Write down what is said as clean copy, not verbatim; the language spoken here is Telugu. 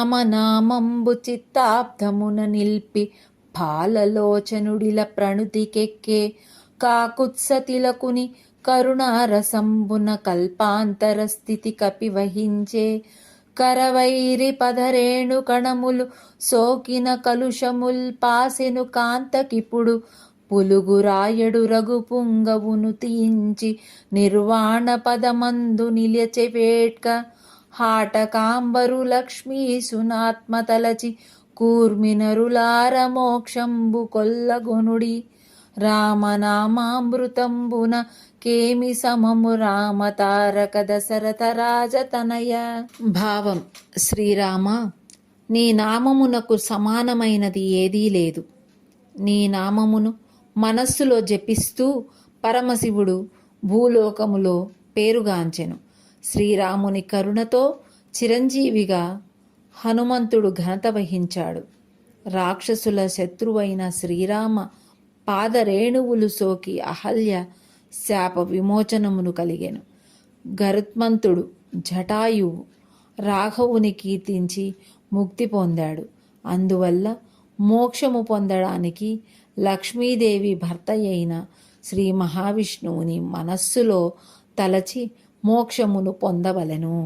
రామనామంబు చిత్తాబ్దమున నిల్పి పాలలోచనుడిల ప్రణుతికెక్కే కాకుత్సతిలకుని కరుణారసంబున కల్పాంతర స్థితి కపివహించే కరవైరి పదరేణు కణములు సోకిన కలుషముల్ పాసెను కాంతకిపుడు పులుగురాయడు రఘుపుంగవును తీయించి నిర్వాణ పదమందు నిలచెవేట్క హాటకాంబరు లక్ష్మీసునాత్మతలచి కూర్మినరులార మోక్షంబు కొల్లగొనుడి రామనామామృతంబున కేమి సమము రామతారక దశరథ రాజతనయ. భావం: శ్రీరామ, నీ నామమునకు సమానమైనది ఏదీ లేదు. నీ నామమును మనస్సులో జపిస్తూ పరమశివుడు భూలోకములో పేరుగాంచెను. శ్రీరాముని కరుణతో చిరంజీవిగా హనుమంతుడు ఘనత వహించాడు. రాక్షసుల శత్రువైన శ్రీరామ పాదరేణువులు సోకి అహల్య శాప విమోచనమును కలిగెను. గరుత్మంతుడు జటాయువు రాఘవుని కీర్తించి ముక్తి పొందాడు. అందువల్ల మోక్షము పొందడానికి లక్ష్మీదేవి భర్త అయిన శ్రీ మహావిష్ణువుని మనస్సులో తలచి మోక్షమును పొందవలెను.